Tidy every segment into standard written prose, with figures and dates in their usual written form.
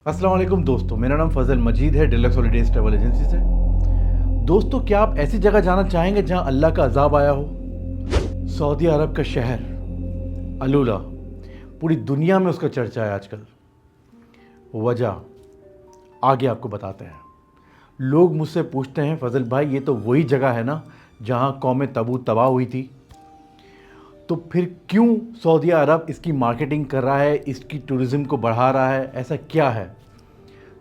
अस्सलाम वालेकुम दोस्तों, मेरा नाम फ़ज़ल मजीद है डिलक्स हॉलिडेज़ ट्रैवल एजेंसी से। दोस्तों, क्या आप ऐसी जगह जाना चाहेंगे जहां अल्लाह का अज़ाब आया हो? सऊदी अरब का शहर अलुला, पूरी दुनिया में उसका चर्चा है आजकल। वजह आगे आपको बताते हैं। लोग मुझसे पूछते हैं, फ़ज़ल भाई ये तो वही जगह है ना जहां कौम तबूत तबाह हुई थी, तो फिर क्यों सऊदी अरब इसकी मार्केटिंग कर रहा है, इसकी टूरिज़्म को बढ़ा रहा है, ऐसा क्या है?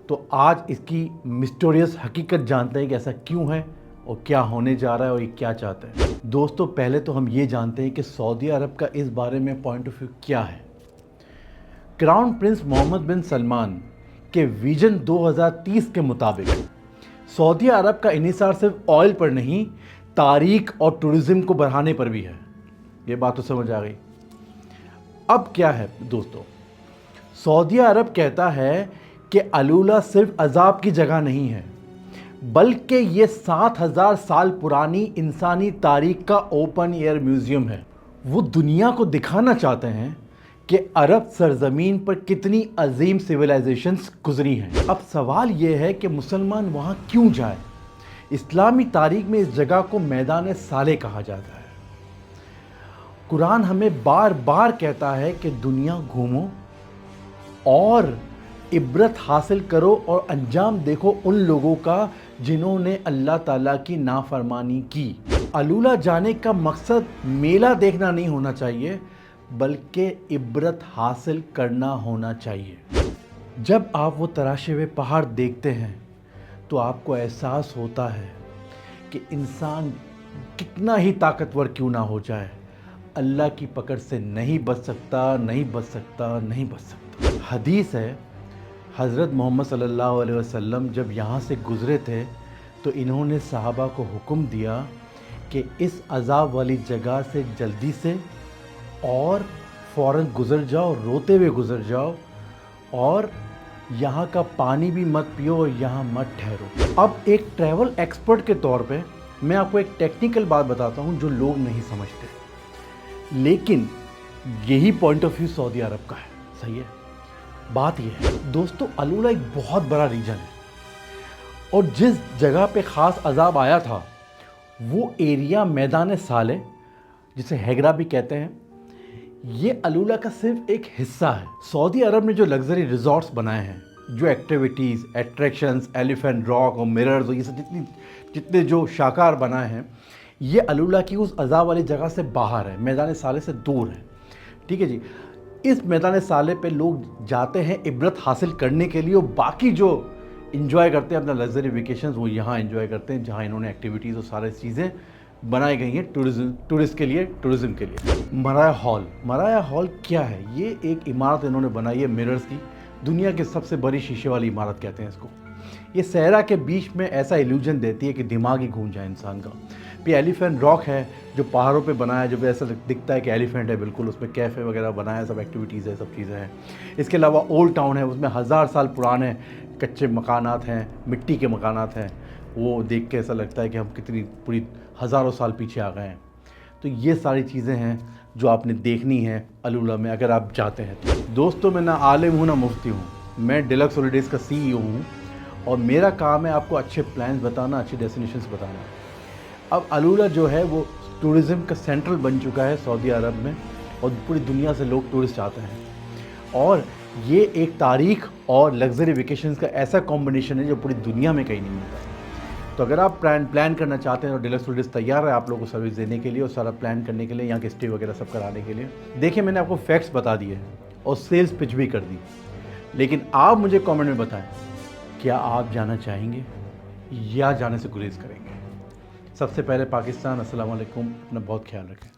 तो आज इसकी मिस्टीरियस हकीकत जानते हैं कि ऐसा क्यों है और क्या होने जा रहा है और ये क्या चाहते हैं। दोस्तों, पहले तो हम ये जानते हैं कि सऊदी अरब का इस बारे में पॉइंट ऑफ व्यू क्या है। क्राउन प्रिंस मोहम्मद बिन सलमान के विजन 2030 के मुताबिक सऊदी अरब का इन्हिसार सिर्फ ऑयल पर नहीं, तारीख और टूरिज़्म को बढ़ाने पर भी है। ये बात तो समझ आ गई। अब क्या है दोस्तों, सऊदी अरब कहता है कि अलुला सिर्फ अजाब की जगह नहीं है, बल्कि ये 7000 साल पुरानी इंसानी तारीख का ओपन एयर म्यूज़ियम है। वो दुनिया को दिखाना चाहते हैं कि अरब सरजमीन पर कितनी अजीम सिविलाइजेशंस गुजरी हैं। अब सवाल ये है कि मुसलमान वहाँ क्यों जाए? इस्लामी तारीख में इस जगह को मैदान साले कहा जाता है। कुरान हमें बार बार कहता है कि दुनिया घूमो और इबरत हासिल करो और अंजाम देखो उन लोगों का जिन्होंने अल्लाह ताला की नाफरमानी की। अलुला जाने का मकसद मेला देखना नहीं होना चाहिए, बल्कि इबरत हासिल करना होना चाहिए। जब आप वो तराशे हुए पहाड़ देखते हैं तो आपको एहसास होता है कि इंसान कितना ही ताकतवर क्यों ना हो जाए, अल्लाह की पकड़ से नहीं बच सकता, नहीं बच सकता, नहीं बच सकता। हदीस है, हज़रत मोहम्मद सल्लल्लाहु अलैहि वसल्लम जब यहाँ से गुज़रे थे तो इन्होंने सहाबा को हुक्म दिया कि इस अज़ाब वाली जगह से जल्दी से और फ़ौरन गुज़र जाओ, रोते हुए गुज़र जाओ और यहाँ का पानी भी मत पियो और यहाँ मत ठहरो। अब एक ट्रैवल एक्सपर्ट के तौर पे मैं आपको एक टेक्निकल बात बताता हूँ जो लोग नहीं समझते, लेकिन यही पॉइंट ऑफ व्यू सऊदी अरब का है। सही है? बात यह है दोस्तों, अलुला एक बहुत बड़ा रीजन है और जिस जगह पे ख़ास अजाब आया था वो एरिया मैदान साले, जिसे हेगरा भी कहते हैं, ये अलुला का सिर्फ एक हिस्सा है। सऊदी अरब ने जो लग्जरी रिजॉर्ट्स बनाए हैं, जो एक्टिविटीज़, एट्रैक्शंस, एलिफेंट रॉक और मिरर्स और ये सब जितने जो शाकार बनाए हैं, ये अलुला की उस अज़ाब वाली जगह से बाहर है, मैदान साले से दूर है। ठीक है जी। इस मैदान साले पे लोग जाते हैं इबरत हासिल करने के लिए और बाकी जो इन्जॉय करते हैं अपना लग्जरी वेकेशंस वो यहाँ इन्जॉय करते हैं, जहाँ इन्होंने एक्टिविटीज़ और सारी चीज़ें बनाई गई हैं टूरिस्ट के लिए, टूरिज़्म के लिए। मराया हॉल क्या है? ये एक इमारत इन्होंने बनाई है मिरर्स की, दुनिया की सबसे बड़ी शीशे वाली इमारत कहते हैं इसको। ये सहरा के बीच में ऐसा इल्यूजन देती है कि दिमाग ही घूम जाए इंसान का। फिर एलिफेंट रॉक है जो पहाड़ों पे बनाया है, जो ऐसा दिखता है कि एलिफेंट है बिल्कुल, उसमें कैफ़े वगैरह बनाया है, सब एक्टिविटीज़ है, सब चीज़ें हैं। इसके अलावा ओल्ड टाउन है, उसमें 1000 साल पुराने कच्चे मकानात हैं, मिट्टी के मकानात हैं। वो देख के ऐसा लगता है कि हम कितनी पूरी हज़ारों साल पीछे आ गए हैं। तो ये सारी चीज़ें हैं जो आपने देखनी है अलुला में अगर आप जाते हैं तो। दोस्तों, मैं ना आलिम हूँ ना मुफ्ती हूँ, मैं डिलक्स हॉलिडेज़ का CEO हूँ और मेरा काम है आपको अच्छे प्लान्स बताना, अच्छे डेस्टिनेशंस बताना। अब अलुला जो है वो टूरिज़्म का सेंट्रल बन चुका है सऊदी अरब में और पूरी दुनिया से लोग टूरिस्ट आते हैं और ये एक तारीख और लग्जरी वेकेशंस का ऐसा कॉम्बिनेशन है जो पूरी दुनिया में कहीं नहीं मिलता। तो अगर आप प्लान करना चाहते हैं तो डिलक्स हॉलिडेज़ तैयार है आप लोगों को सर्विस देने के लिए और सारा प्लान करने के लिए, यहाँ के स्टे वगैरह सब कराने के लिए। देखिए, मैंने आपको फैक्ट्स बता दिए और सेल्स पिच भी कर दी, लेकिन आप मुझे कमेंट में बताएं, क्या आप जाना चाहेंगे या जाने से गुरेज करेंगे? सबसे पहले पाकिस्तान, अस्सलाम वालेकुम, अपना बहुत ख्याल रखें।